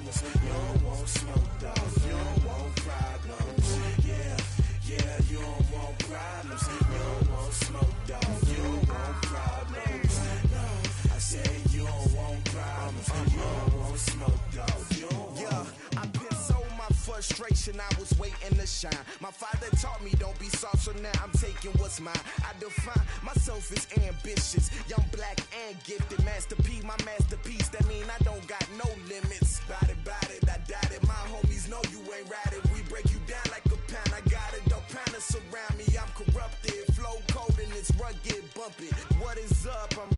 problems. You don't want smoke, dog. You don't want problems. Yeah, yeah, you don't want problems. You don't want smoke, dog. You don't want problems. No, I said you don't want problems. You don't want smoke, dog. You don't want. Yeah, I been so my frustration, I was waiting to shine. My father taught me don't be soft, so now I'm taking what's mine. I define myself as ambitious, young, black, and gifted. Master P, my masterpiece. That mean I don't got no limits. Bout it, I doubt it. My homies know you ain't ride it. We break you down like a pound. I got it, dog pounders surround me. I'm corrupted, flow cold and it's rugged, bumpy. What is up? I'm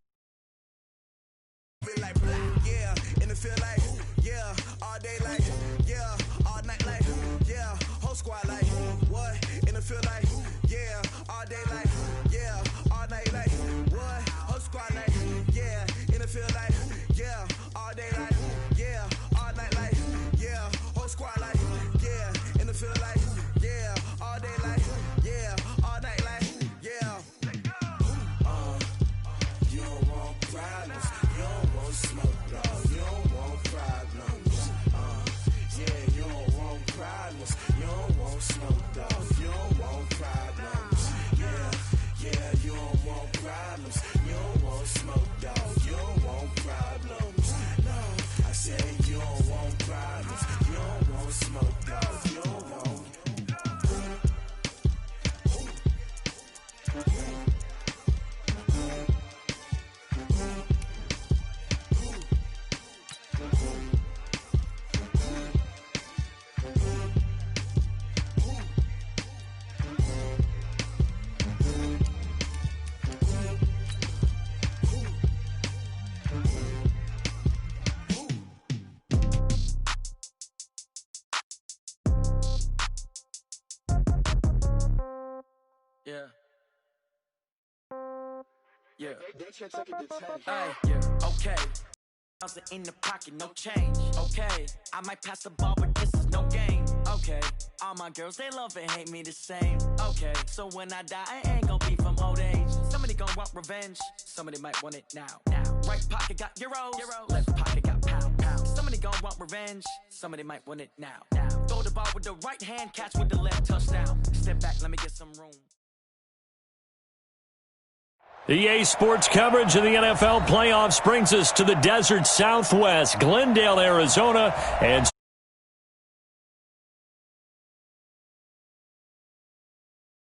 feel like yeah, and it feel like yeah, all day like yeah, all night like yeah, whole squad like what? And it feel like yeah, all day like yeah, all night like what? Whole squad like yeah, and it feel like yeah, all day like yeah, all night like yeah, whole squad like yeah, and it feel like yeah, all day like yeah, all night like yeah. You don't want problems. You don't want smoke, dog. You don't want problems. Yeah, you don't want problems. You don't want smoke, dog. You don't want problems. Yeah, yeah, you don't want problems. You don't want smoke, dog. You don't want problems. No, I said you don't want problems. You don't want smoke, dog. You don't want. Yeah. Yeah. Yeah. Okay. In the pocket, no change. Okay. I might pass the ball, but this is no game. Okay. All my girls, they love and hate me the same. Okay. So when I die, I ain't gonna be from old age. Somebody gonna want revenge. Somebody might want it now. Right pocket got euros. Left pocket got pound. Somebody gonna want revenge. Somebody might want it now. Throw the ball with the right hand, catch with the left, touchdown. Step back, let me get some room. EA Sports coverage of the NFL playoffs brings us to the desert Southwest, Glendale, Arizona, and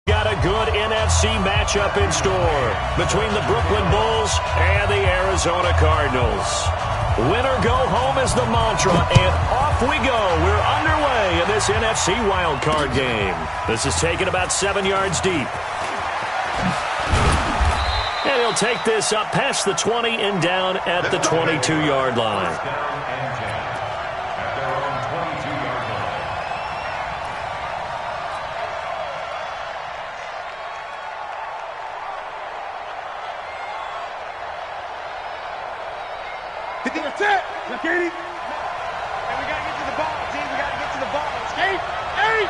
got a good NFC matchup in store between the Brooklyn Bulls and the Arizona Cardinals. Winner go home is the mantra, and off we go. We're underway in this NFC wildcard game. This is taken about 7 yards deep. And he'll take this up past the 20 and down at the 22-yard line. That's it. Look, Katie. And we got to get to the ball, team. We got to get to the ball. Skate. 8.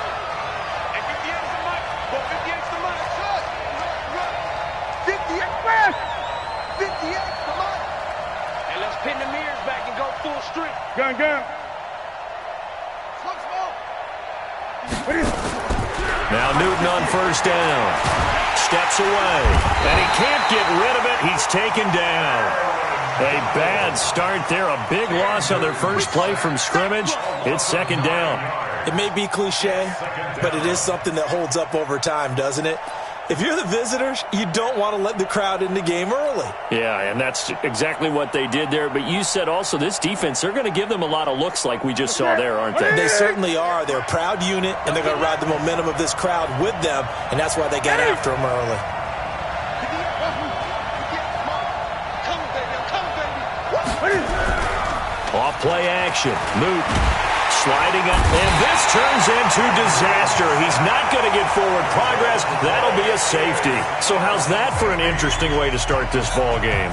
And 58's the money. Well, 58's the money. 58 fast. 58's the money. And let's pin the mirrors back and go full street. Gun. Smoke. Now Newton on first down. Steps away. And he can't get rid of it. He's taken down. A bad start there. A big loss on their first play from scrimmage. It's second down. It may be cliche, but it is something that holds up over time, doesn't it? If you're the visitors, you don't want to let the crowd in the game early. Yeah, and that's exactly what they did there. But you said also this defense, they're going to give them a lot of looks like we just saw there, aren't they? They certainly are. They're a proud unit, and they're going to ride the momentum of this crowd with them, and that's why they got after them early. Off play action. Newton sliding up, and this turns into disaster. He's not going to get forward progress. That'll be a safety. So how's that for an interesting way to start this ball game?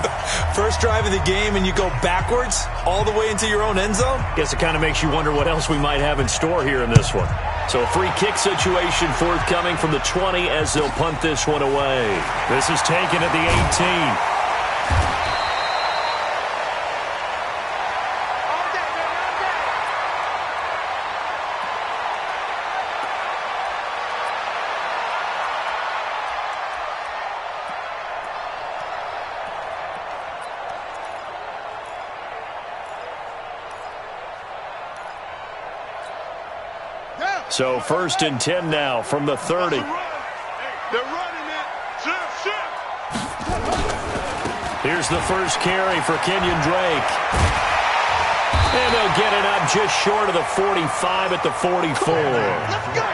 First drive of the game, and you go backwards all the way into your own end zone? Guess it kind of makes you wonder what else we might have in store here in this one. So a free kick situation forthcoming from the 20 as they'll punt this one away. This is taken at the 18. So 1st and 10 now from the 30. They're running it. Shift. Here's the first carry for Kenyon Drake. And they'll get it up just short of the 45 at the 44.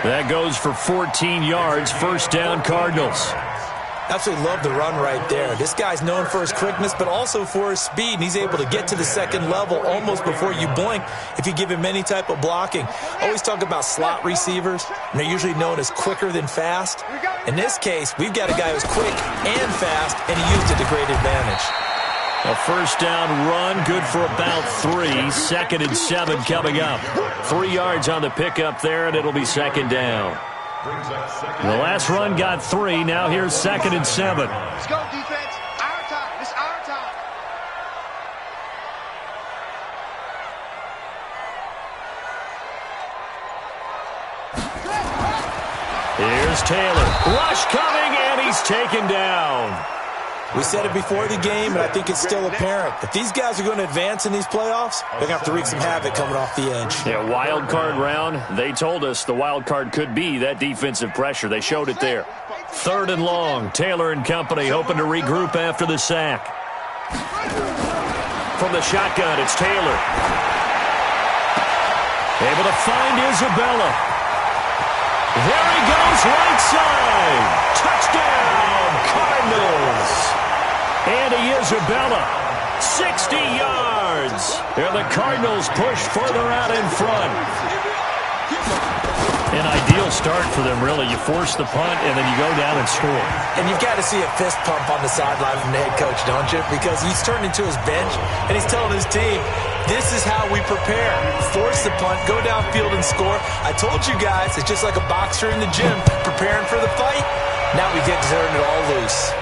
That goes for 14 yards, 1st down Cardinals. Absolutely love the run right there. This guy's known for his quickness, but also for his speed, and he's able to get to the second level almost before you blink if you give him any type of blocking. Always talk about slot receivers, and they're usually known as quicker than fast. In this case, we've got a guy who's quick and fast, and he used it to great advantage. A 1st down run, good for about 3. 2nd and 7 coming up. 3 yards on the pickup there, and it'll be 2nd down. The last run got 3. Now here's 2nd and 7. Let's go, defense. Our time. It's our time. Here's Taylor. Rush coming, and he's taken down. We said it before the game, and I think it's still apparent. If these guys are going to advance in these playoffs, they're going to have to wreak some havoc coming off the edge. Yeah, wild card round. They told us the wild card could be that defensive pressure. They showed it there. 3rd and long. Taylor and company hoping to regroup after the sack. From the shotgun, it's Taylor. Able to find Isabella. There he goes, right side. Touchdown, Cardinals. Andy Isabella, 60 yards. And the Cardinals push further out in front. An ideal start for them, really. You force the punt, and then you go down and score. And you've got to see a fist pump on the sideline from the head coach, don't you? Because he's turned into his bench, and he's telling his team, this is how we prepare. Force the punt, go downfield and score. I told you guys, it's just like a boxer in the gym preparing for the fight. Now we get to turn it all loose.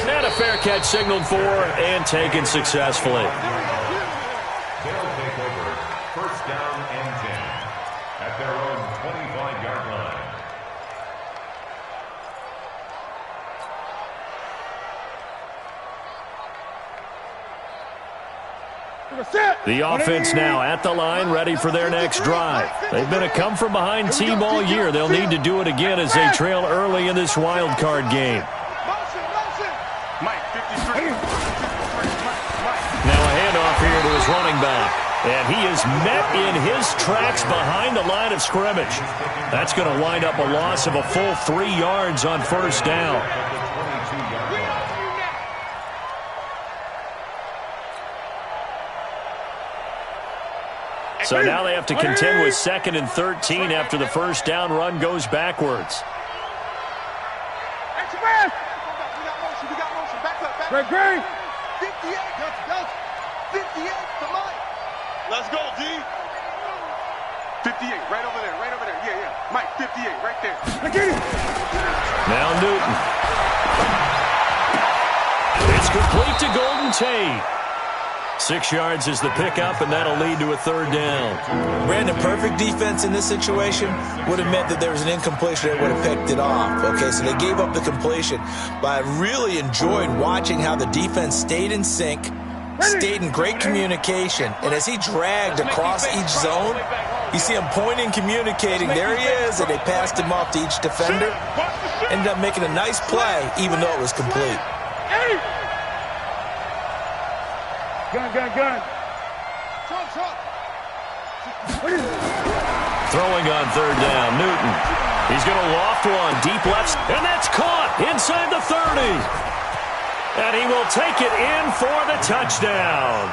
And a fair catch signaled for and taken successfully. They'll take over 1st down and 10 at their own 25-yard line. The offense now at the line, ready for their next drive. They've been a come-from-behind team all year. They'll need to do it again as they trail early in this wild card game. Now a handoff here to his running back. And he is met in his tracks behind the line of scrimmage. That's going to wind up a loss of a full 3 yards on 1st down. So now they have to contend with 2nd and 13 after the 1st down run goes backwards. Great. 58. 58 to Mike. Let's go, D. 58, right over there. Yeah. Mike, 58, right there. Now Newton. It's complete to Golden Tate. 6 yards is the pickup, and that'll lead to a 3rd down. Brandon, perfect defense in this situation would have meant that there was an incompletion. They would have picked it off. Okay, so they gave up the completion. But I really enjoyed watching how the defense stayed in sync, stayed in great communication, and as he dragged across each zone, you see him pointing, communicating. There he is, and they passed him off to each defender. Ended up making a nice play, even though it was complete. Gun. Throwing on 3rd down, Newton. He's going to loft one, deep left, and that's caught inside the 30. And he will take it in for the touchdown.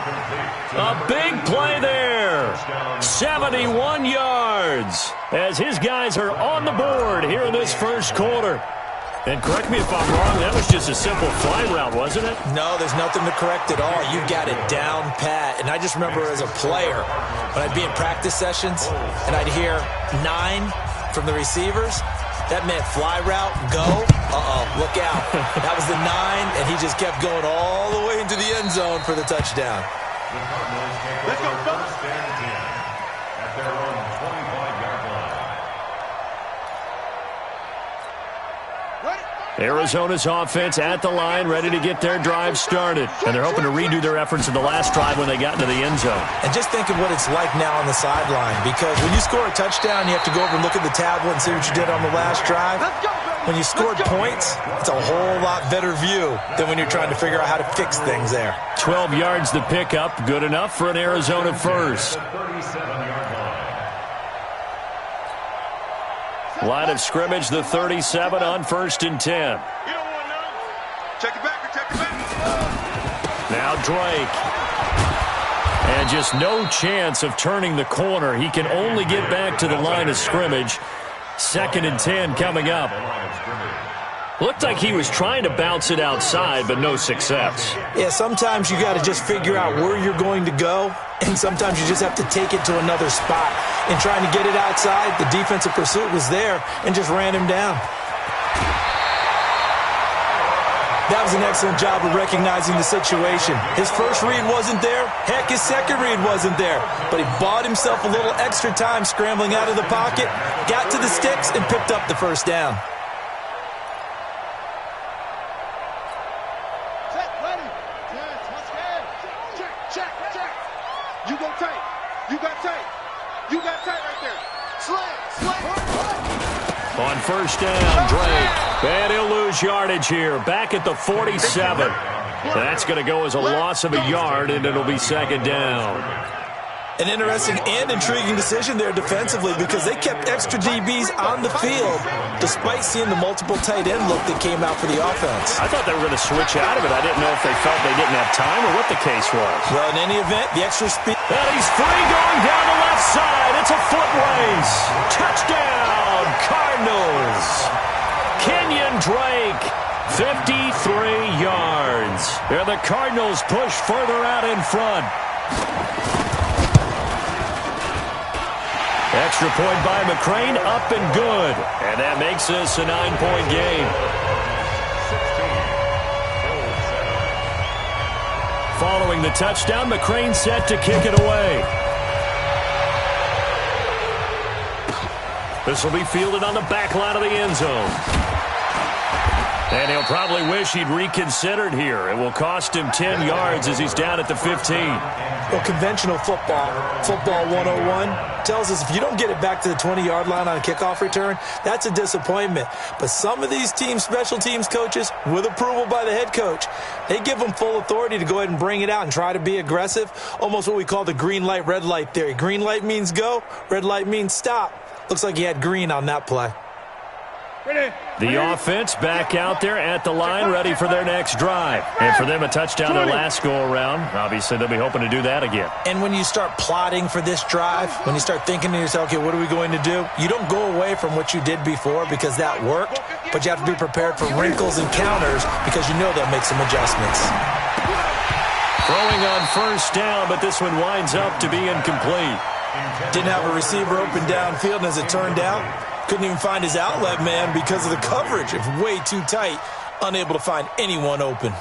A big play there. 71 yards as his guys are on the board here in this 1st quarter. And correct me if I'm wrong, that was just a simple fly route, wasn't it? No, there's nothing to correct at all. You got it down pat. And I just remember as a player, when I'd be in practice sessions and I'd hear 9 from the receivers, that meant fly route, go. Look out. That was the 9, and he just kept going all the way into the end zone for the touchdown. The Cardinals take over 1st and 10 at their own 25-yard line. Ready? Arizona's offense at the line, ready to get their drive started. And they're hoping to redo their efforts in the last drive when they got into the end zone. And just think of what it's like now on the sideline, because when you score a touchdown, you have to go over and look at the tablet and see what you did on the last drive. When you scored points, it's a whole lot better view than when you're trying to figure out how to fix things there. 12 yards to pick up, good enough for an Arizona first. Line of scrimmage, the 37 on 1st and 10. You don't want none. Check it back, check it back. Now Drake. And just no chance of turning the corner. He can only get back to the line of scrimmage. 2nd and 10 coming up. Looked like he was trying to bounce it outside, but no success. Yeah, sometimes you got to just figure out where you're going to go, and sometimes you just have to take it to another spot. In trying to get it outside, the defensive pursuit was there and just ran him down. That was an excellent job of recognizing the situation. His first read wasn't there. Heck, his second read wasn't there. But he bought himself a little extra time scrambling out of the pocket, got to the sticks, and picked up the first down. On 1st down, Drake. And he'll lose yardage here. Back at the 47. That's going to go as a loss of a yard, and it'll be 2nd down. An interesting and intriguing decision there defensively, because they kept extra DBs on the field despite seeing the multiple tight end look that came out for the offense. I thought they were going to switch out of it. I didn't know if they felt they didn't have time or what the case was. Well, in any event, the extra speed. And he's free going down the left side. It's a foot race. Touchdown, Cardinals. Kenyon Drake, 53 yards. And the Cardinals push further out in front. Extra point by McCrane, up and good. And that makes this a 9-point game. Following the touchdown, McCrane set to kick it away. This will be fielded on the back line of the end zone. And he'll probably wish he'd reconsidered here. It will cost him 10 yards as he's down at the 15. Well, conventional football 101, tells us if you don't get it back to the 20-yard line on a kickoff return, that's a disappointment. But some of these teams, special teams coaches, with approval by the head coach, they give them full authority to go ahead and bring it out and try to be aggressive, almost what we call the green light, red light theory. Green light means go, red light means stop. Looks like he had green on that play. The offense back out there at the line, ready for their next drive. And for them, a touchdown their last go-around. Obviously, they'll be hoping to do that again. And when you start plotting for this drive, when you start thinking to yourself, okay, what are we going to do? You don't go away from what you did before because that worked, but you have to be prepared for wrinkles and counters because you know they'll make some adjustments. Throwing on 1st down, but this one winds up to be incomplete. Didn't have a receiver open downfield, and as it turned out, couldn't even find his outlet man because of the coverage. It's way too tight, unable to find anyone open.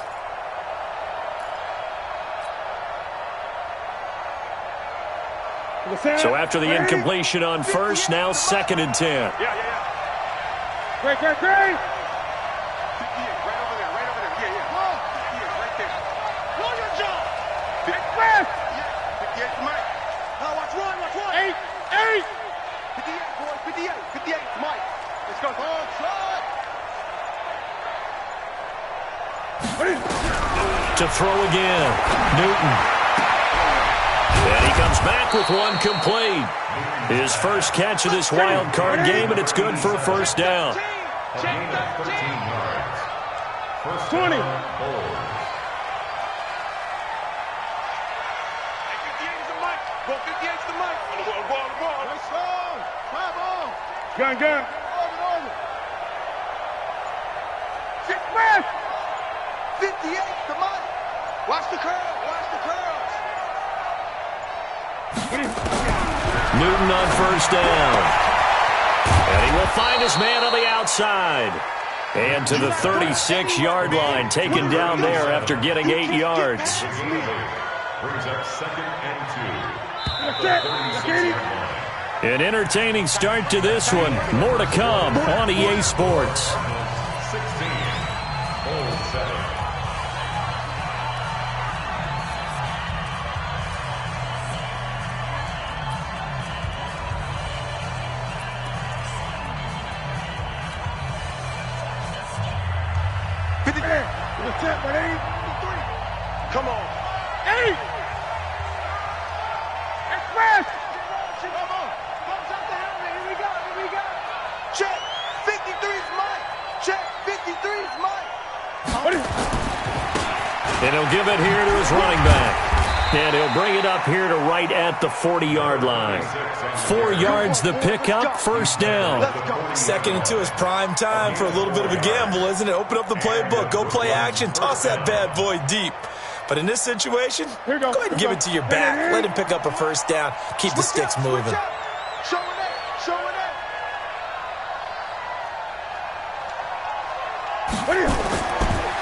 So after the incompletion on 1st, now 2nd and 10. Great. 58, right over there, yeah. 58, right there. Know your job. Big fast. 58 to Mike. Now watch one. 8. 58, boys, 58 to Mike. Let's go. To throw again, Newton. And he comes back with one complete. His first catch of this wild card game, and it's good for a 1st down. 13 yards. 20. 58 to Mike. Ball. Nice strong. Ball. Gun. Sit west. 58 to Mike. Watch the curls. Newton on 1st down. And he will find his man on the outside. And to the 36-yard line, taken down there after getting 8 yards. Brings up 2nd and 2. An entertaining start to this one. More to come on EA Sports. 16. it, buddy. Come on. 8. Express. Come on. Comes up the helmet. Here we go. Here we go. Check. 53's Mike. Check. 53's Mike. And he'll give it here to his running back. And he'll bring it up here to right at the 40-yard line. 4 yards the pickup, first down. 2nd and 2 is prime time for a little bit of a gamble, isn't it? Open up the playbook, go play action, toss that bad boy deep. But in this situation, go ahead and give it to your back. Let him pick up a first down. Keep the sticks moving. Showing it. Showing it.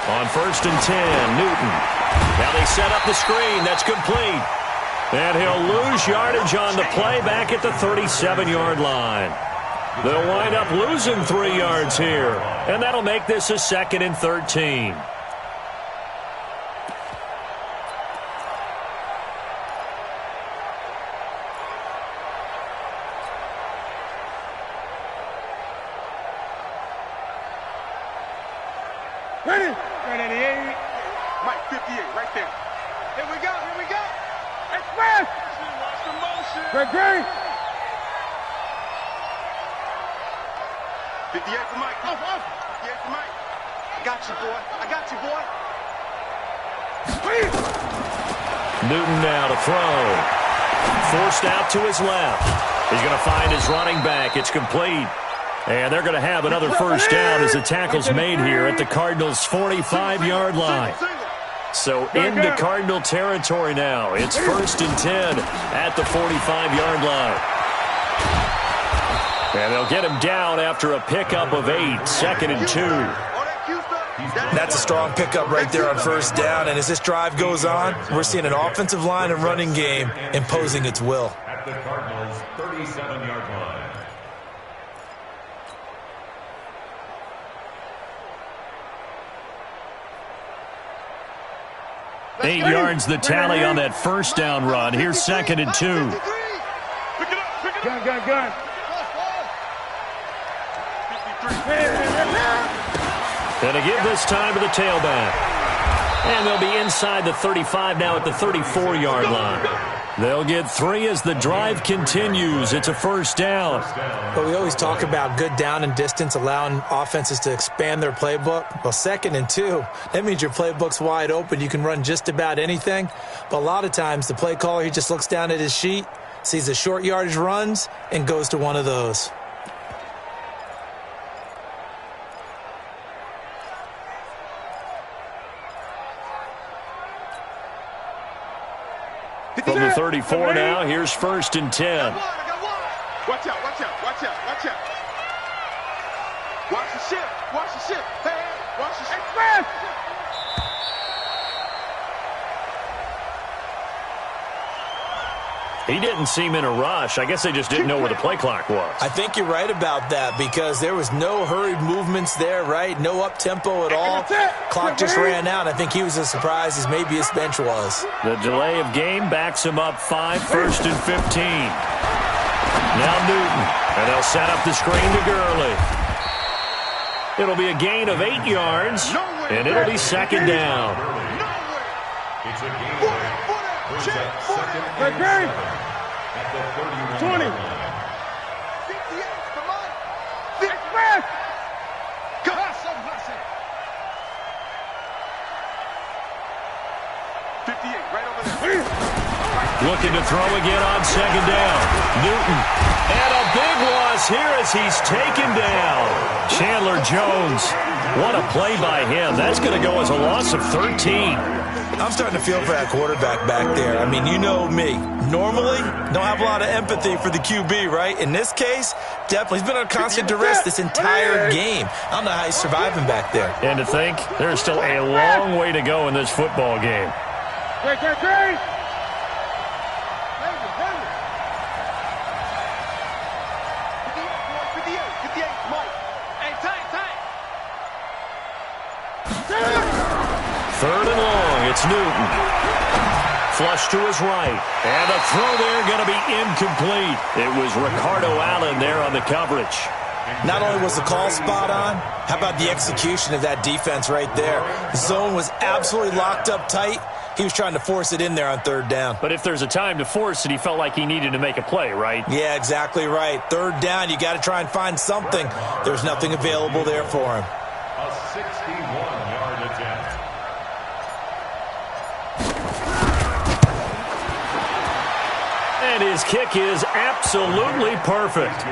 On 1st and 10, Newton. Now they set up the screen. That's complete. And he'll lose yardage on the play back at the 37-yard line. They'll wind up losing 3 yards here. And that'll make this a 2nd and 13. Ready? Ready. Mike, 58, right there. Here we go. Here we go. Express. Watch the motion. Great. 58 for Mike. Off. 58 for Mike. I got you, boy. Newton now to throw. Forced out to his left. He's going to find his running back. It's complete. And they're going to have another first down as the tackle's made here at the Cardinals' 45-yard line. So into Cardinal territory now. It's 1st and 10 at the 45-yard line. And they'll get him down after a pickup of 8, 2nd and 2. That's a strong pickup right there on first down. And as this drive goes on, we're seeing an offensive line and running game imposing its will. At the Cardinals' 37-yard line. 8 yards the tally on that first down run. Here's 2nd and 2. Gun. And to give this time to the tailback. And they'll be inside the 35 now at the 34-yard line. They'll get 3 as the drive continues. It's a first down. But we always talk about good down and distance, allowing offenses to expand their playbook. Well, 2nd and 2, that means your playbook's wide open. You can run just about anything. But a lot of times, the play caller, he just looks down at his sheet, sees the short yardage runs, and goes to one of those. From the 34 now, here's 1st and 10. Watch out. Watch the ship. Hey, watch the ship. Express. He didn't seem in a rush. I guess they just didn't know where the play clock was. I think you're right about that because there was no hurried movements there, right? No up-tempo at all. Clock just ran out. I think he was as surprised as maybe his bench was. The delay of game backs him up 5, 1st and 15. Now Newton, and they'll set up the screen to Gurley. It'll be a gain of 8 yards, and it'll be 2nd down. It's a game brings up 2nd and 7 at the 31-yard line. 58 for Mike. Express. God, so blessed. 58 right over there. Looking to throw again on 2nd down. Newton. And a big loss here as he's taken down. Chandler Jones. What a play by him. That's going to go as a loss of 13. I'm starting to feel for that quarterback back there. I mean, you know me. Normally, don't have a lot of empathy for the QB, right? In this case, definitely. He's been on constant duress this entire game. I don't know how he's surviving back there. And to think, there's still a long way to go in this football game. Great. 58, Mike. Hey, tight. 3rd and long, it's Newton. Flush to his right. And the throw there going to be incomplete. It was Ricardo Allen there on the coverage. Not only was the call spot on, how about the execution of that defense right there? The zone was absolutely locked up tight. He was trying to force it in there on third down. But if there's a time to force it, he felt like he needed to make a play, right? Yeah, exactly right. Third down, you got to try and find something. There's nothing available there for him. A 61-yard attempt. And his kick is absolutely perfect.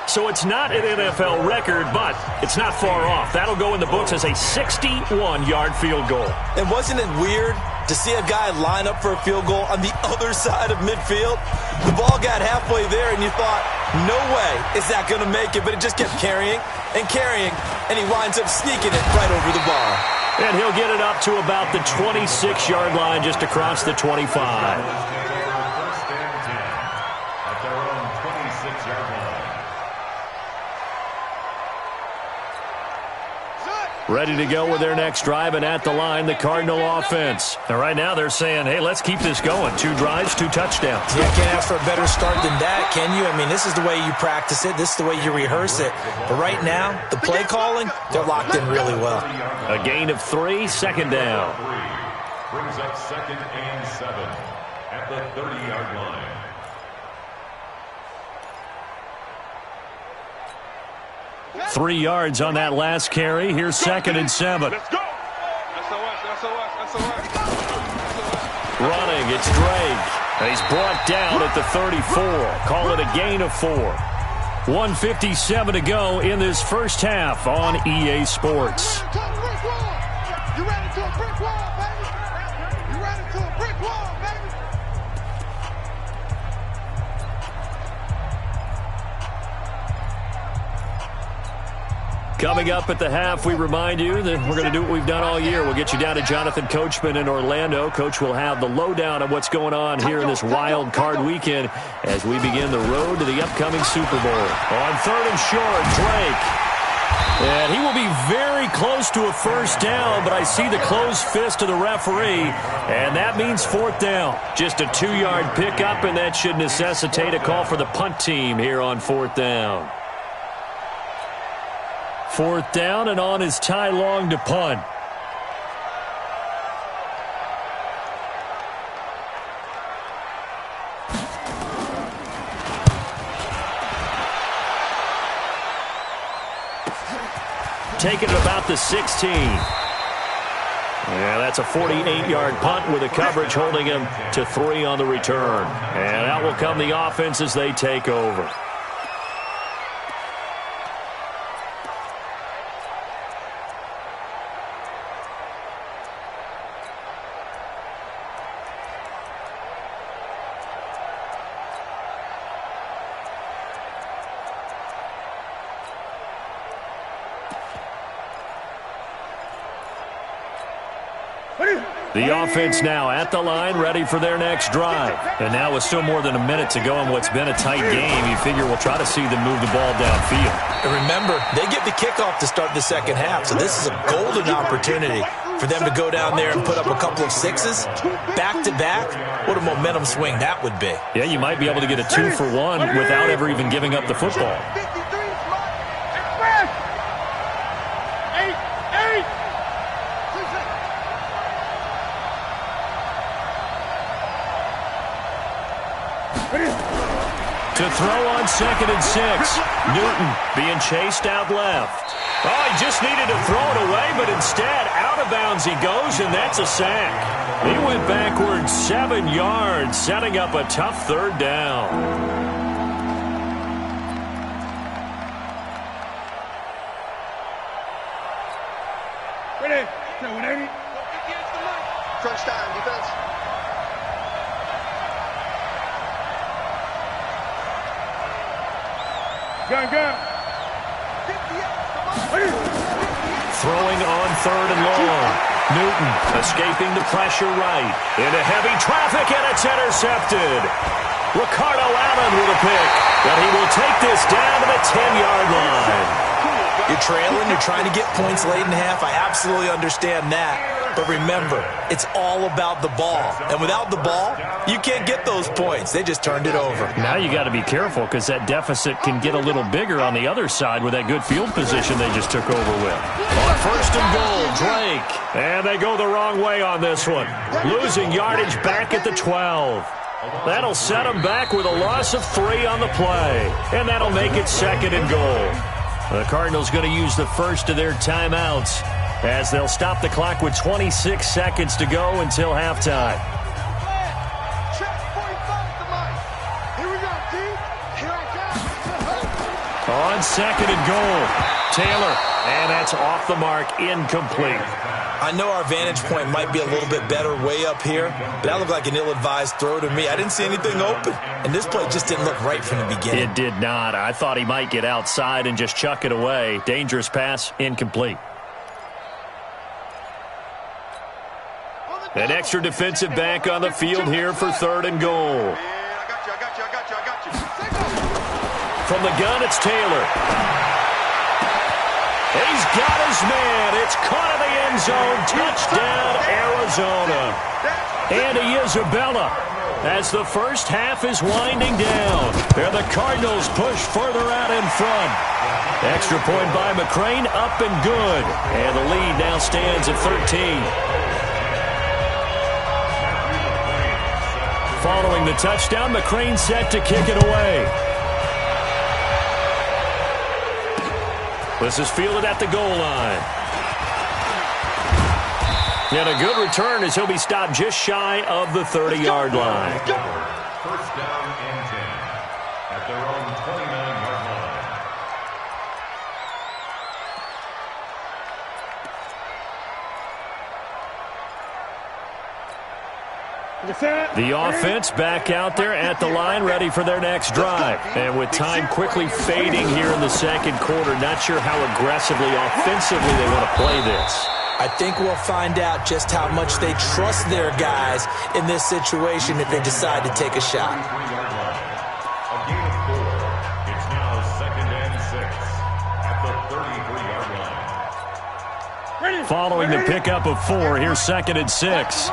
So it's not an NFL record, but it's not far off. That'll go in the books as a 61-yard field goal. And wasn't it weird to see a guy line up for a field goal on the other side of midfield? The ball got halfway there, and you thought, no way is that going to make it, but it just kept carrying, and he winds up sneaking it right over the bar. And he'll get it up to about the 26-yard line, just across the 25. First and 10 at their own 26-yard line. Ready to go with their next drive, and at the line, the Cardinal offense. And right now they're saying, hey, let's keep this going. 2 drives, 2 touchdowns. Yeah, can't ask for a better start than that, can you? I mean, this is the way you practice it. This is the way you rehearse it. But right now, the play calling, they're locked in really well. A gain of 3, second down. Brings up 2nd and 7 at the 30-yard line. Three yards on that last carry. Here's 2nd and 7. Let's go. Running, it's Drake. And he's brought down at the 34. Call it a gain of 4. 1:57 to go in this first half on EA Sports. You ran into a brick wall, baby. You ran into a brick wall, baby. Coming up at the half, we remind you that we're going to do what we've done all year. We'll get you down to Jonathan Coachman in Orlando. Coach will have the lowdown on what's going on here in this wild card weekend as we begin the road to the upcoming Super Bowl. On 3rd and short, Drake. And he will be very close to a first down, but I see the closed fist of the referee, and that means 4th down. Just a 2-yard pickup, and that should necessitate a call for the punt team here on 4th down. 4th down, and on is Ty Long to punt. Taking it about the 16. Yeah, that's a 48-yard punt with a coverage holding him to 3 on the return. And out will come the offense as they take over. The offense now at the line, ready for their next drive. And now with still more than a minute to go in what's been a tight game, you figure we'll try to see them move the ball downfield. And remember, they get the kickoff to start the second half, so this is a golden opportunity for them to go down there and put up a couple of 6s back-to-back. What a momentum swing that would be. Yeah, you might be able to get a 2-for-1 without ever even giving up the football. To throw on 2nd and 6. Newton being chased out left. Oh, he just needed to throw it away, but instead, out of bounds he goes, and that's a sack. He went backwards 7 yards, setting up a tough 3rd down. Ready? 180. Crunch time, defense. Gun. Throwing on 3rd and long. Newton escaping the pressure right. Into heavy traffic, and it's intercepted. Ricardo Allen with a pick. But he will take this down to the 10-yard line. You're trailing. You're trying to get points late in half. I absolutely understand that. But remember, it's all about the ball. And without the ball, you can't get those points. They just turned it over. Now you got to be careful because that deficit can get a little bigger on the other side with that good field position they just took over with. On first and goal, Drake. And they go the wrong way on this one. Losing yardage back at the 12. That'll set them back with a loss of 3 on the play. And that'll make it second and goal. The Cardinals going to use the first of their timeouts as they'll stop the clock with 26 seconds to go until halftime. On second and goal, Taylor, and that's off the mark, incomplete. I know our vantage point might be a little bit better way up here, but that looked like an ill-advised throw to me. I didn't see anything open, and this play just didn't look right from the beginning. It did not. I thought he might get outside and just chuck it away. Dangerous pass, incomplete. An extra defensive back on the field here for third and goal. I got you. From the gun, it's Taylor. He's got his man. It's caught in the end zone. Touchdown, Arizona. And Isabella as the first half is winding down. And the Cardinals push further out in front. Extra point by McCrane, up and good. And the lead now stands at 13. Following the touchdown, McCrane set to kick it away. This is fielded at the goal line. And a good return as he'll be stopped just shy of the 30-yard line. First down and 10 at their own 29-yard line. The offense back out there at the line, ready for their next drive. And with time quickly fading here in the second quarter, not sure how aggressively, offensively they want to play this. I think we'll find out just how much they trust their guys in this situation if they decide to take a shot. A gain of 4. It's now second and 6 at the 33-yard line. Following the pickup of 4, here's second and 6.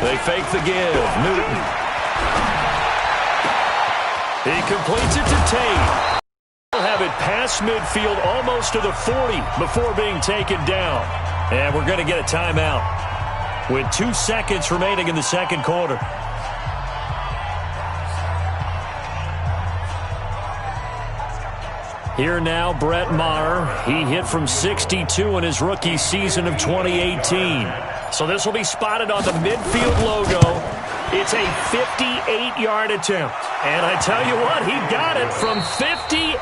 They fake the give. Newton. He completes it to Tate. He'll have it past midfield almost to the 40 before being taken down. And we're going to get a timeout with 2 seconds remaining in the second quarter. Here now, Brett Maher. He hit from 62 in his rookie season of 2018. So this will be spotted on the midfield logo. It's a 58-yard attempt. And I tell you what, he got it from 58.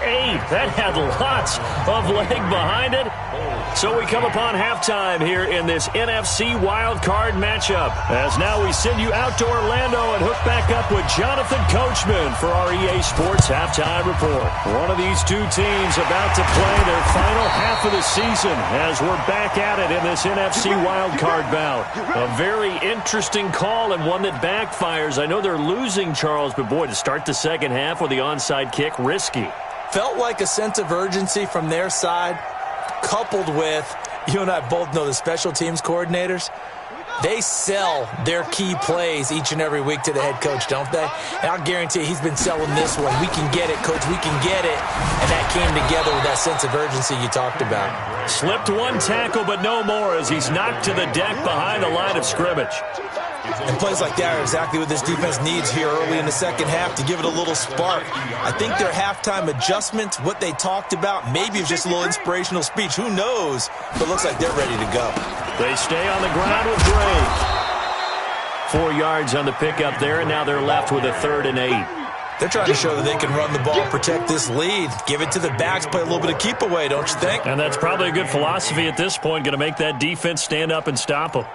That had lots of leg behind it. So we come upon halftime here in this NFC wildcard matchup. As now we send you out to Orlando and hook back up with Jonathan Coachman for our EA Sports Halftime Report. One of these two teams about to play their final half of the season as we're back at it in this NFC wildcard bout. A very interesting call and one that backfires. I know they're losing, Charles, but boy, to start the second half with the onside kick, risky. Felt like a sense of urgency from their side, coupled with, you and I both know the special teams coordinators, they sell their key plays each and every week to the head coach, don't they? And I'll guarantee he's been selling this one. We can get it, coach, we can get it. And that came together with that sense of urgency you talked about. Slipped one tackle, but no more as he's knocked to the deck behind the line of scrimmage. And plays like that are exactly what this defense needs here early in the second half to give it a little spark. I think their halftime adjustment, what they talked about, maybe it's just a little inspirational speech. Who knows? But it looks like they're ready to go. They stay on the ground with Drake. 4 yards on the pickup there, and now they're left with a 3rd and 8. They're trying to show that they can run the ball, protect this lead, give it to the backs, play a little bit of keep away, don't you think? And that's probably a good philosophy at this point, going to make that defense stand up and stop them.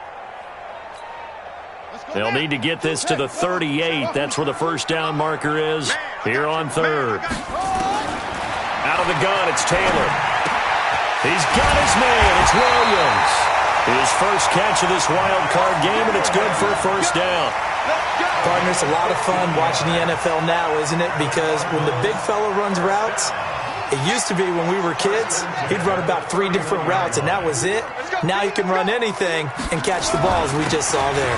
They'll need to get this to the 38. That's where the first down marker is here on 3rd. Out of the gun, it's Taylor. He's got his man. It's Williams. His first catch of this wild card game, and it's good for a first down. Partner, it's a lot of fun watching the NFL now, isn't it? Because when the big fella runs routes, it used to be when we were kids, he'd run about 3 different routes, and that was it. Now he can run anything and catch the balls we just saw there.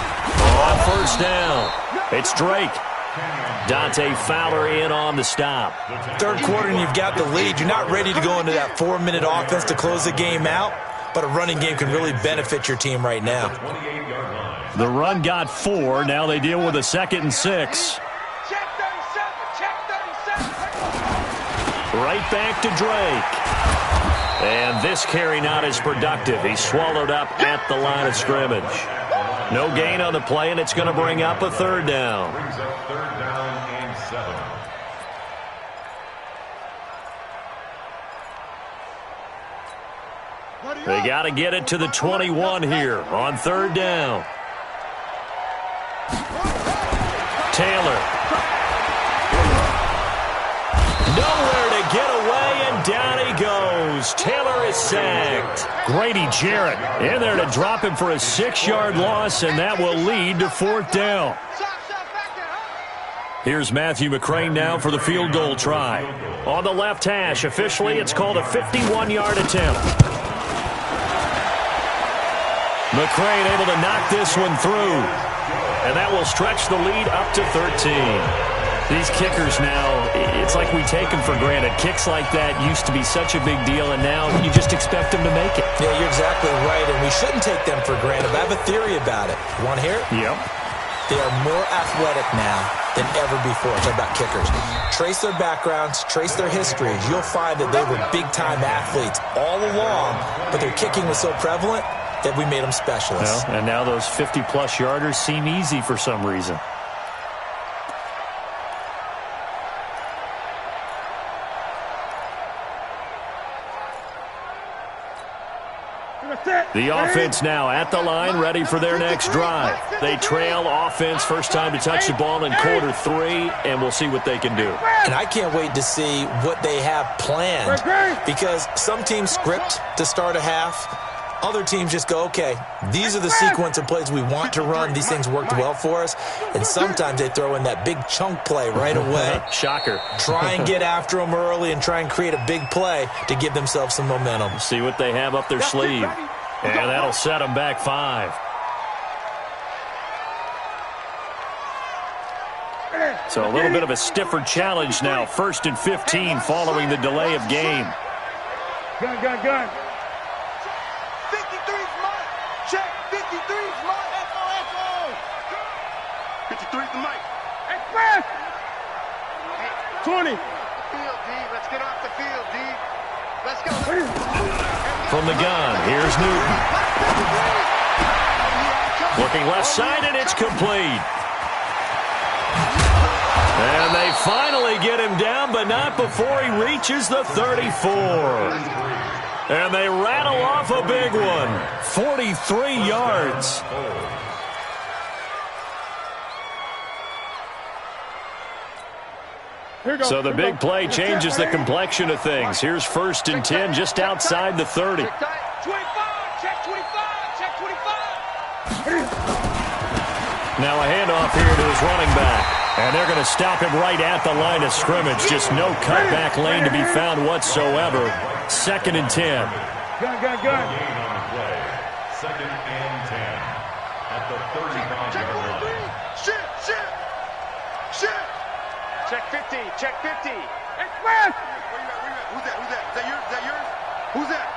On first down, it's Drake. Dante Fowler in on the stop. Third quarter and you've got the lead. You're not ready to go into that 4-minute offense to close the game out, but a running game can really benefit your team right now. The run got 4. Now they deal with a 2nd and 6. Right back to Drake. And this carry not as productive. He's swallowed up at the line of scrimmage. No gain on the play, and it's going to bring up a 3rd down. Brings up 3rd down and 7. They got to get it to the 21 here on 3rd down. Taylor. Nowhere to get away, and down he goes. Taylor is sacked. Grady Jarrett in there to drop him for a 6-yard loss, and that will lead to 4th down. Here's Matthew McCrane now for the field goal try. On the left hash, officially it's called a 51-yard attempt. McCrane able to knock this one through, and that will stretch the lead up to 13. These kickers now, it's like we take them for granted. Kicks like that used to be such a big deal, and now you just expect them to make it. Yeah, you're exactly right, and we shouldn't take them for granted. But I have a theory about it. You want to hear it? Yep. They are more athletic now than ever before. Talk about kickers. Trace their backgrounds, trace their histories. You'll find that they were big-time athletes all along, but their kicking was so prevalent that we made them specialists. Well, and now those 50-plus yarders seem easy for some reason. The offense now at the line, ready for their next drive. They trail offense, first time to touch the ball in quarter 3, and we'll see what they can do. And I can't wait to see what they have planned, because some teams script to start a half. Other teams just go, okay, these are the sequence of plays we want to run. These things worked well for us. And sometimes they throw in that big chunk play right away. Shocker. Try and get after them early and try and create a big play to give themselves some momentum. See what they have up their sleeve. And that'll set them back 5. So a little bit of a stiffer challenge now. 1st and 15 following the delay of game. Gun. 53's mine. Check. 53's mine. FO. 53's the mic. Express. 20. Field, D. Let's get off the field, D. Let's go. From the gun, here's Newton. Looking left side, and it's complete. And they finally get him down, but not before he reaches the 34. And they rattle off a big one. 43 yards. So the big play changes the complexion of things. Here's 1st and 10 just outside the 30. 25, check 25. Now a handoff here to his running back. And they're going to stop him right at the line of scrimmage. Just no cutback lane to be found whatsoever. 2nd and 10. Gun. Gain on the play. 2nd and 10 at the 35-yard line. Shit. Check 50. Express. Who's that? Is that yours? Who's that?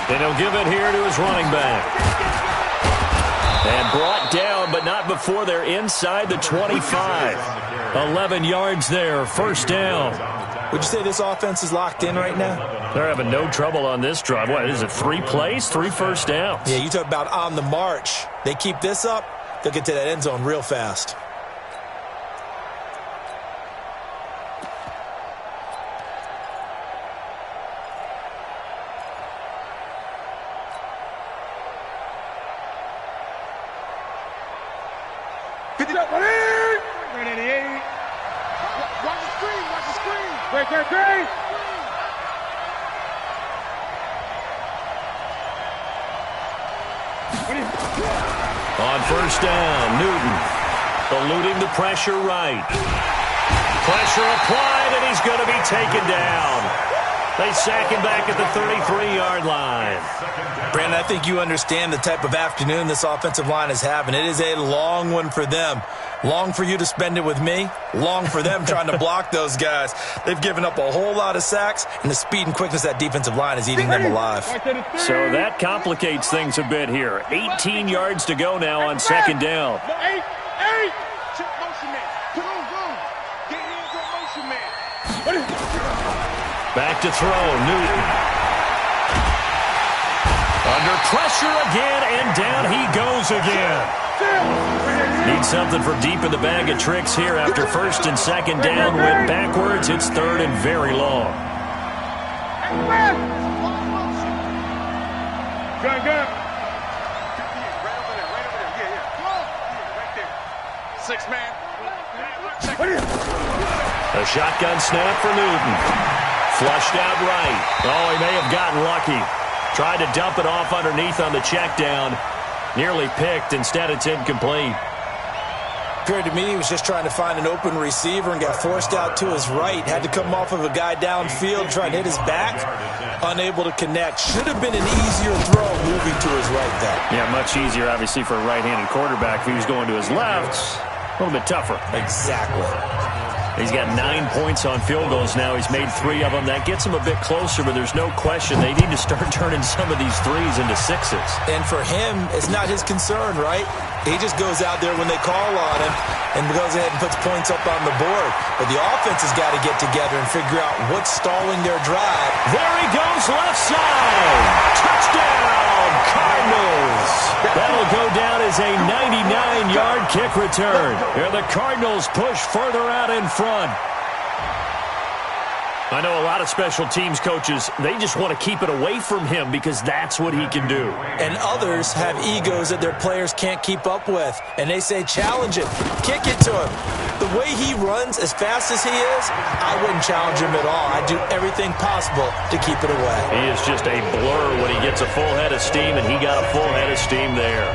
And he'll give it here to his running back. And brought down, but not before they're inside the 25. 11 yards there, 1st down. Would you say this offense is locked in right now? They're having no trouble on this drive. What is it, 3 plays, 3 first downs? Yeah, you talk about on the march. They keep this up, they'll get to that end zone real fast. On first down, Newton eluding the pressure right. Pressure applied, and he's going to be taken down. They sack him back at the 33-yard line. Brandon, I think you understand the type of afternoon this offensive line is having. It is a long one for them. Long for you to spend it with me. Long for them trying to block those guys. They've given up a whole lot of sacks, and the speed and quickness of that defensive line is eating them alive. So that complicates things a bit here. 18 yards to go now on second down. Eight. Check motion man. Put on room. Get hands on motion man. Back to throw, Newton. Under pressure again, and down he goes again. Need something from deep in the bag of tricks here after first and second down. Went backwards. It's third and very long. Gun. Right over there. Yeah. Right there. 6 man. A shotgun snap for Newton. Flushed out right. Oh, he may have gotten lucky. Tried to dump it off underneath on the check down. Nearly picked. Instead, it's incomplete. Appeared to me he was just trying to find an open receiver and got forced out to his right. Had to come off of a guy downfield, trying to hit his back. Unable to connect. Should have been an easier throw moving to his right there. Yeah, much easier, obviously, for a right-handed quarterback. If he was going to his left, a little bit tougher. Exactly. He's got 9 points on field goals now. He's made 3 of them. That gets him a bit closer, but there's no question they need to start turning some of these threes into sixes. And for him, it's not his concern, right? He just goes out there when they call on him and goes ahead and puts points up on the board. But the offense has got to get together and figure out what's stalling their drive. There he goes, left side. Touchdown, Cardinals. That'll go down as a 99-yard kick return. Here the Cardinals push further out in front. I know a lot of special teams coaches, they just want to keep it away from him because that's what he can do. And others have egos that their players can't keep up with. And they say, challenge it, kick it to him. The way he runs as fast as he is, I wouldn't challenge him at all. I'd do everything possible to keep it away. He is just a blur when he gets a full head of steam, and he got a full head of steam there.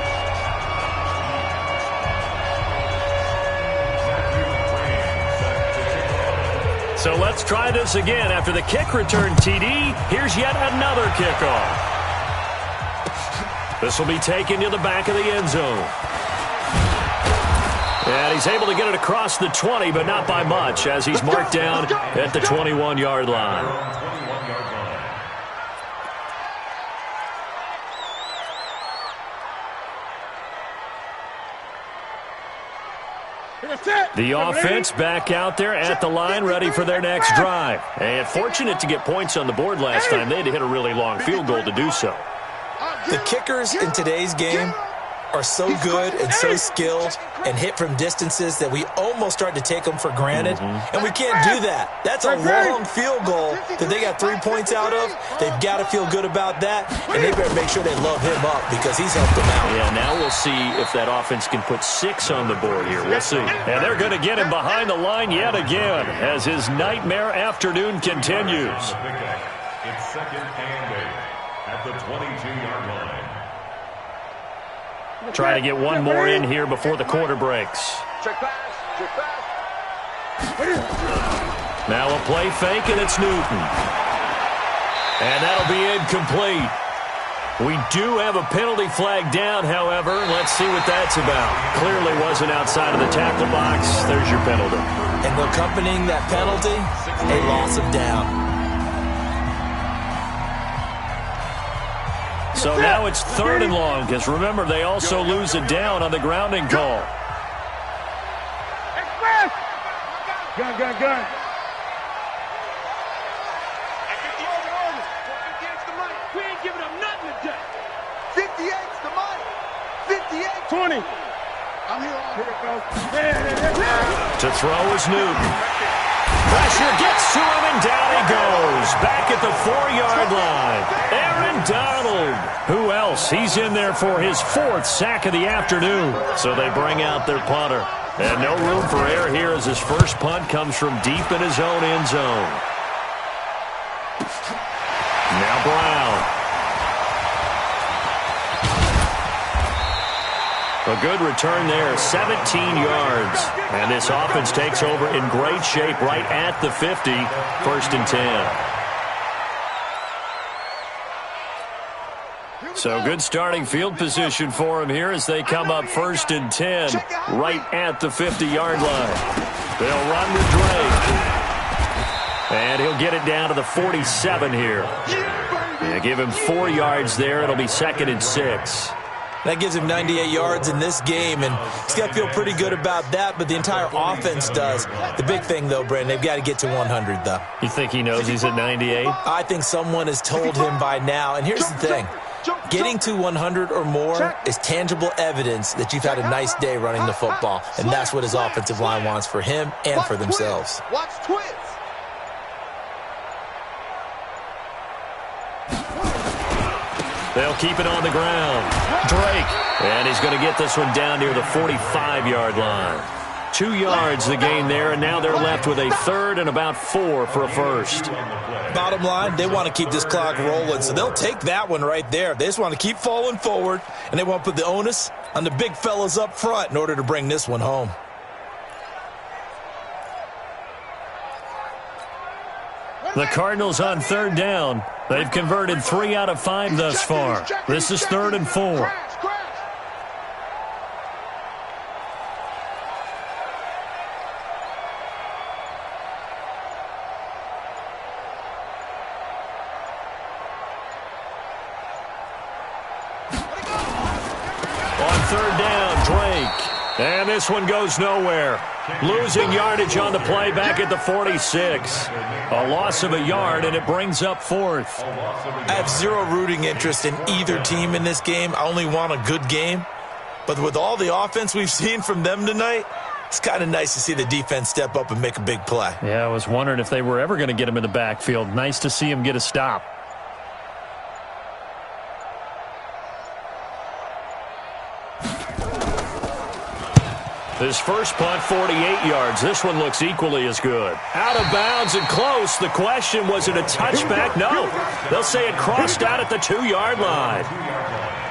So let's try this again. After the kick return TD, here's yet another kickoff. This will be taken to the back of the end zone. And he's able to get it across the 20, but not by much, as he's marked down at the 21-yard line. The offense back out there at the line, ready for their next drive. And fortunate to get points on the board last time. They had to hit a really long field goal to do so. The kickers in today's game are so good and so skilled and hit from distances that we almost start to take them for granted. And we can't do that. That's a long field goal that they got 3 points out of. They've got to feel good about that, and they better make sure they love him up because he's helped them out. Yeah, now we'll see if that offense can put 6 on the board here. We'll see. And they're going to get him behind the line yet again as his nightmare afternoon continues. It's second and 8 at the 22-yard line. Try to get one more in here before the quarter breaks. Check pass. Now a play fake, and it's Newton. And that'll be incomplete. We do have a penalty flag down, however. Let's see what that's about. Clearly wasn't outside of the tackle box. There's your penalty. And accompanying that penalty, a loss of down. So now it's third and long, because remember, they also lose a down on the grounding call. Express! Gun. We ain't giving up nothing today. 58's the money. 58. 20. I'm here it goes. To throw is Newton. Pressure gets to him, and down he goes. Back at the 4-yard line. Aaron Donald. Who else? He's in there for his 4th sack of the afternoon. So they bring out their punter. And no room for error here as his first punt comes from deep in his own end zone. Now Brown. A good return there, 17 yards. And this offense takes over in great shape right at the 50, 1st and 10. So good starting field position for him here as they come up 1st and 10 right at the 50-yard line. They'll run with Drake. And he'll get it down to the 47 here. Yeah, give him 4 yards there. It'll be 2nd and 6. That gives him 98 yards in this game, and he's got to feel pretty good about that, but the entire offense does. The big thing, though, Brandon, they've got to get to 100, though. You think he knows he's at 98? I think someone has told him by now. And here's the thing. Getting to 100 or more is tangible evidence that you've had a nice day running the football, and that's what his offensive line wants for him and for themselves. Watch twins. They'll keep it on the ground. Drake. And he's going to get this one down near the 45-yard line. 2 yards the gain there, and now they're left with a 3rd and about 4 for a first. Bottom line, they want to keep this clock rolling, so they'll take that one right there. They just want to keep falling forward, and they want to put the onus on the big fellas up front in order to bring this one home. The Cardinals on 3rd down. They've converted 3 out of 5 thus far. This is 3rd and 4. On 3rd down, Drake. And this one goes nowhere. Losing yardage on the play back at the 46. A loss of a yard, and it brings up 4th. I have zero rooting interest in either team in this game. I only want a good game. But with all the offense we've seen from them tonight, it's kind of nice to see the defense step up and make a big play. Yeah, I was wondering if they were ever going to get him in the backfield. Nice to see him get a stop. His first punt, 48 yards. This one looks equally as good. Out of bounds and close. The question, was it a touchback? No. They'll say it crossed out at the 2-yard line.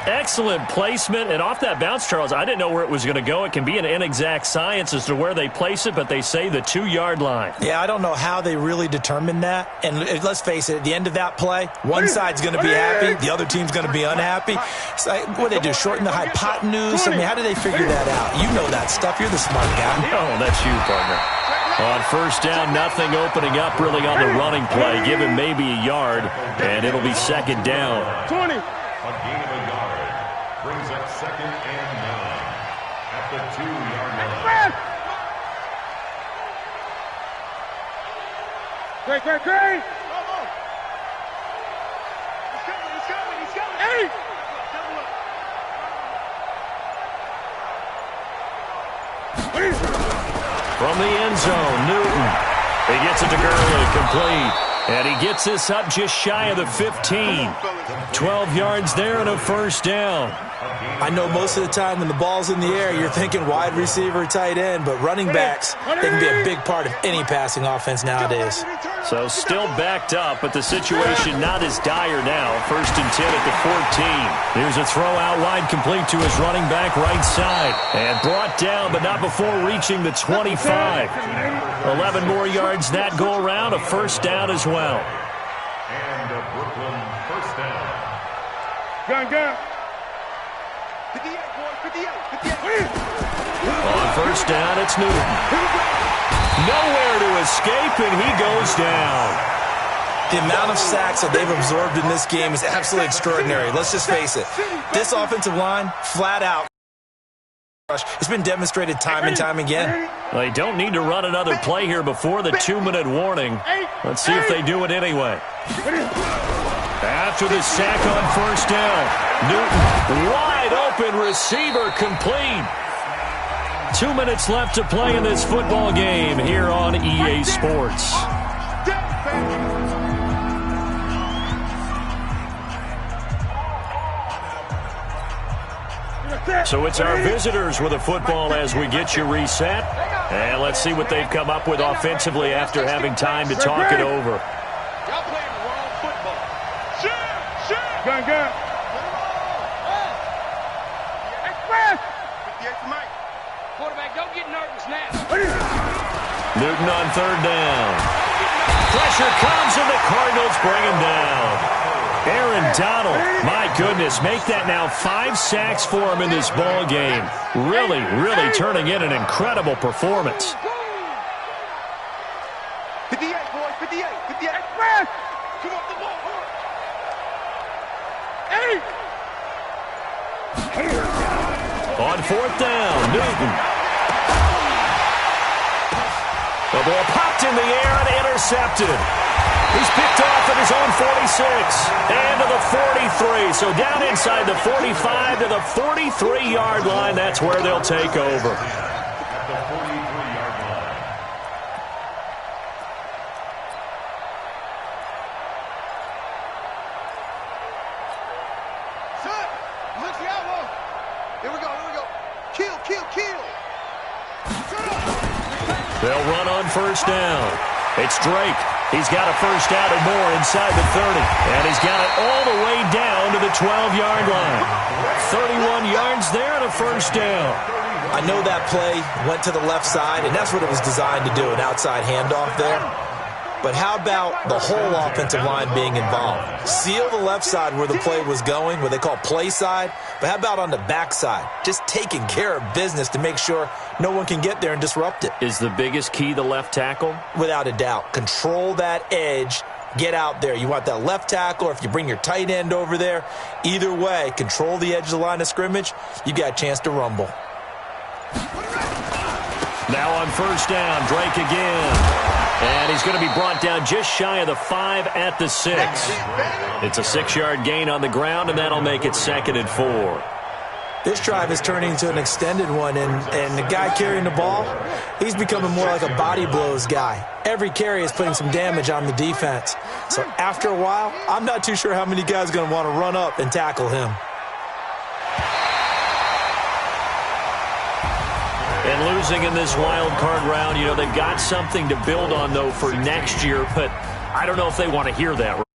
Excellent placement. And off that bounce, Charles, I didn't know where it was going to go. It can be an inexact science as to where they place it, but they say the 2-yard line. Yeah, I don't know how they really determined that. And let's face it, at the end of that play, one side's going to be happy, the other team's going to be unhappy. It's like, what do they do, shorten the hypotenuse? I mean, how do they figure that out? You know that stuff. You're the smart guy. Oh, that's you, partner. On 1st down, nothing opening up really on the running play. Give him maybe a yard, and it'll be 2nd down. 20. A gain of a yard brings up 2nd and 9 at the 2-yard line. Great. He's coming. Hey! From the end zone, Newton. He gets it to Gurley, complete. And he gets this up just shy of the 15. 12 yards there and a 1st down. I know most of the time when the ball's in the air, you're thinking wide receiver, tight end, but running backs, they can be a big part of any passing offense nowadays. So still backed up, but the situation not as dire now. 1st and 10 at the 14. Here's a throw out wide, complete to his running back right side. And brought down, but not before reaching the 25. 11 more yards that go around, a 1st down as well. And a Brooklyn 1st down. Gun. 58. On 1st down, it's Newton. Nowhere to escape, and he goes down. The amount of sacks that they've absorbed in this game is absolutely extraordinary. Let's just face it. This offensive line, flat out, it's been demonstrated time and time again. They don't need to run another play here before the 2-minute warning. Let's see if they do it anyway. After the sack on 1st down, Newton, wide open receiver, complete. 2 minutes left to play in this football game here on EA Sports. So it's our visitors with a football as we get you reset. And let's see what they've come up with offensively after having time to talk it over. Y'all playing the wrong football. Shoot! Gun. Express! Quarterback, don't get nervous now. Newton on third down. Pressure comes, and the Cardinals bring him down. Aaron Donald, my goodness, make that now 5 sacks for him in this ball game. Really, really turning in an incredible performance. 58, boys, 58, 58. Express! Come on, the ball, hard. 8! On fourth down, Newton. The ball popped in the air and intercepted. He's picked off at his own 46 and to the 43. So down inside the 45 to the 43-yard line. That's where they'll take over. At the 43-yard line. Son, look the outlaw. Here we go, here we go. Kill, kill, kill. They'll run on first down. It's Drake. He's got a first down and more inside the 30. And he's got it all the way down to the 12-yard line. 31 yards there and a first down. I know that play went to the left side, and that's what it was designed to do, an outside handoff there. But how about the whole offensive line being involved? Seal the left side where the play was going, what they call play side. But how about on the back side? Just taking care of business to make sure no one can get there and disrupt it. Is the biggest key the left tackle? Without a doubt. Control that edge. Get out there. You want that left tackle, or if you bring your tight end over there, either way, control the edge of the line of scrimmage. You got a chance to rumble. Now on first down, Drake again. And he's going to be brought down just shy of the 5 at the 6. It's a 6-yard gain on the ground, and that'll make it 2nd and 4. This drive is turning into an extended one, and the guy carrying the ball, he's becoming more like a body blows guy. Every carry is putting some damage on the defense. So after a while, I'm not too sure how many guys are going to want to run up and tackle him. And losing in this wild card round, you know, they've got something to build on, though, for next year. But I don't know if they want to hear that.